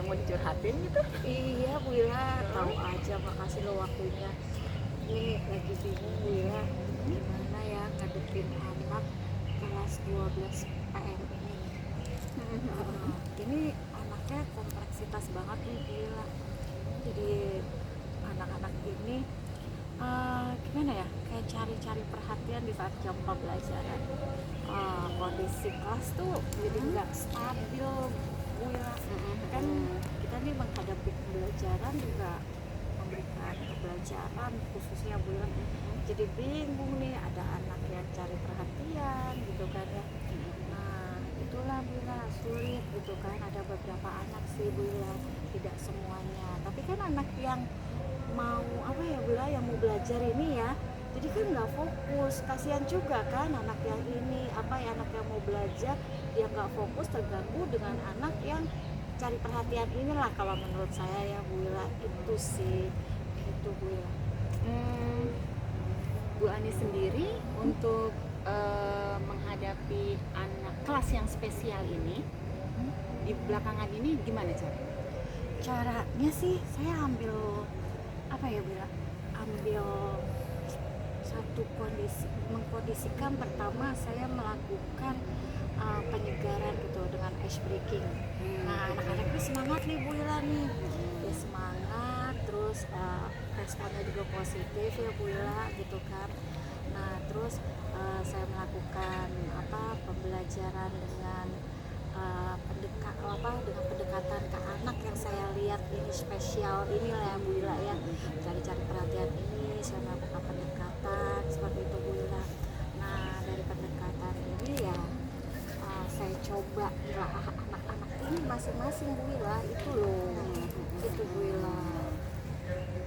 yang mau dicurhatin gitu? Iya Bu Ila, tahu aja, makasih lo waktunya. Ini lagi bingung Bu Ila, gimana ya ngadepin anak kelas 12 PM ini. Ini anaknya kompleksitas banget nih Bu Ila. Jadi anak-anak ini gimana ya, kayak cari-cari perhatian di saat jam pembelajaran. Kondisi kelas tuh jadi nggak stabil Bu Ila. Kan kita nih menghadapi pembelajaran juga memberikan pembelajaran khususnya Bu Ila, jadi bingung nih, ada anak yang cari perhatian gitu kan ya. Nah itulah Bu Ila, sulit gitu kan, ada beberapa anak sih Bu Ila, tidak semuanya, tapi kan anak yang mau apa ya Bu Ila, yang mau belajar ini ya, jadi kan nggak fokus, kasihan juga kan anak yang ini apa ya, anak yang mau belajar dia nggak fokus, terganggu dengan anak yang cari perhatian inilah. Kalau menurut saya ya Bu Ila, itu sih, itu Bu Ila. Bu Ani sendiri untuk menghadapi anak kelas yang spesial ini di belakangan ini gimana caranya? Caranya sih saya ambil apa ya Bu Ila, ambil satu kondisi, mengkondisikan. Pertama saya melakukan penyegaran gitu dengan ice breaking. Nah anak-anak ini semangat nih Bu Ila nih, dia semangat, terus responnya juga positif ya Bu Ila gitu kan. Nah terus saya melakukan pembelajaran dengan dengan pendekatan ke anak yang saya lihat ini spesial inilah ya Bu Ila ya, cari-cari perhatian ini saya melakukan pendekatan seperti itu Bu Ila. Nah dari pendekatan ini ya saya coba nelaah anak-anak ini masing-masing Bu Ila, itu loh, itu Bu Ila.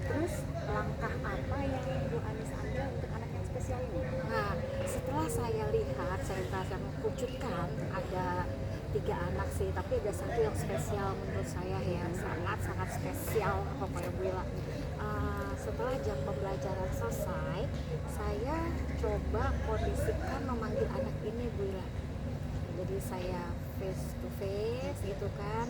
Terus langkah apa yang Bu Anis ambil untuk anak yang spesial ini? Nah setelah saya lihat, saya merasa mengkucutkan ada 3 anak sih, tapi ada satu yang spesial menurut saya ya, sangat-sangat spesial pokoknya Bu Ila. Setelah jam pembelajaran selesai, saya coba kondisikan memanggil anak ini Bu Ila. Jadi saya face to face gitu kan,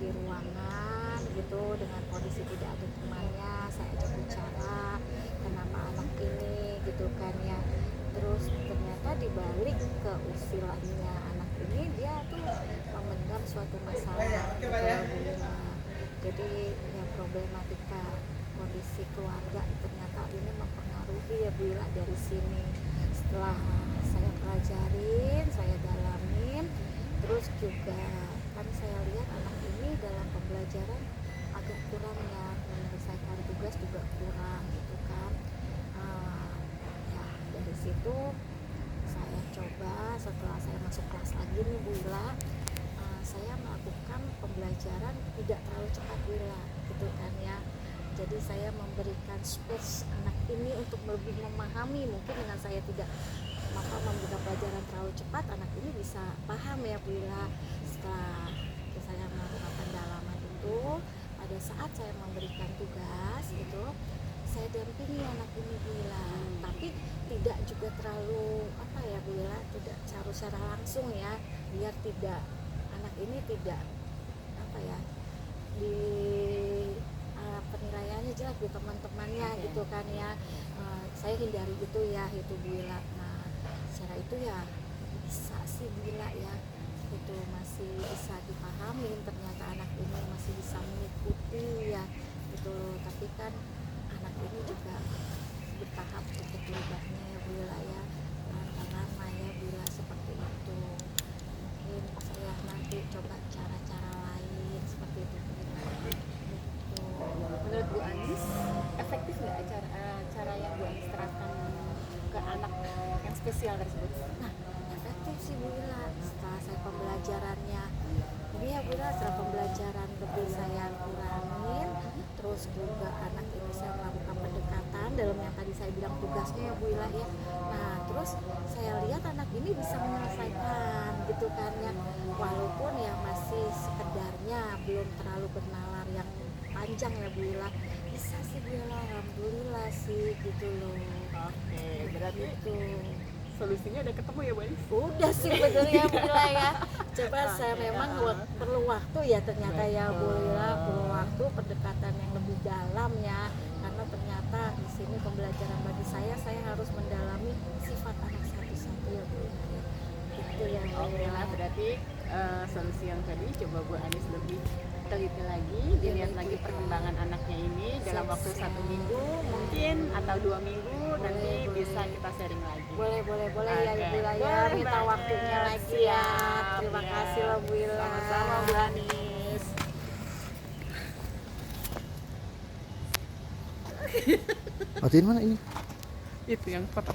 di ruangan gitu, dengan kondisi tidak ada temannya, saya ajak bicara kenapa anak ini gitu kan ya. Terus ternyata dibalik keusilannya anak ini, dia tuh memendam suatu masalah gitu ya Bu Ila. Jadi ya problematika kondisi keluarga ternyata ini mempengaruhi ya Bu Ila dari sini. Setelah saya pelajarin, saya dalamin, terus juga kan saya lihat anak ini dalam pembelajaran agak kurang ya, menyelesaikan tugas juga kurang gitu kan. Ya dari situ saya coba, setelah saya masuk kelas lagi nih Bu Ila, saya melakukan pembelajaran tidak terlalu cepat Bu Ila gitu kan ya. Jadi saya memberikan space anak ini untuk lebih memahami, mungkin dengan saya tidak memberikan pelajaran terlalu cepat, anak ini bisa paham ya Bu Ila. Setelah saya melakukan pendalaman itu, pada saat saya memberikan tugas itu, saya dampingi anak ini Bu Ila, tapi tidak juga terlalu Bu Ila, tidak secara langsung ya, biar tidak anak ini tidak di penilaiannya jelek di teman-temannya gitu kan ya. Saya hindari itu ya, itu Bu Ila. Nah secara itu ya bisa sih Bu Ila ya, itu masih bisa dipahami, ternyata anak ini masih bisa mengikuti ya gitu. Tapi kan anak ini juga bertahap untuk berubahnya ya Bu Ila ya, lama-lama ya Bu Ila, seperti itu. Mungkin saya nanti coba cara-cara lain seperti itu Bu Ila. Menurut Bu Anis, efektif nggak cara yang Bu Anis terapkan ke anak yang spesial tersebut? Nah efektif sih Bu Ila, setelah saya pembelajarannya ini ya Bu Ila, setelah pembelajaran lebih saya kurangin, terus juga anak ini saya melakukan pendekatan dalam yang tadi saya bilang tugasnya ya Bu Ila ya. Nah terus saya lihat anak ini bisa menyelesaikan gitu kan ya, walaupun ya masih sekedarnya, belum terlalu bernalar yang panjang ya Bu Ila, bisa sih Bu Ila, alhamdulillah sih gitu loh. Oke, berarti Gitu. solusinya udah ketemu ya Bu Anis? Udah sih sebetulnya Bu Lila ya. Coba saya memang perlu waktu ya ternyata ya Bu Lila, perlu waktu pendekatan yang lebih dalam ya. Karena ternyata di sini pembelajaran bagi saya harus mendalami sifat anak satu-satu ya Bu Lila ya. Itu yang Oke lah, berarti solusi yang tadi coba Bu Anis lebih teliti lagi, dilihat lagi perkembangan anaknya ini dalam waktu 1 minggu mungkin atau 2 minggu, nanti bisa kita sharing lagi. boleh ya Oke. Ibu Lila ya, Boleh minta banget. waktunya lagi ya. Siap, Terima ya. kasih loh Bu Lila. Sama-sama Bu Anis. Matiin mana ini? Itu yang foto.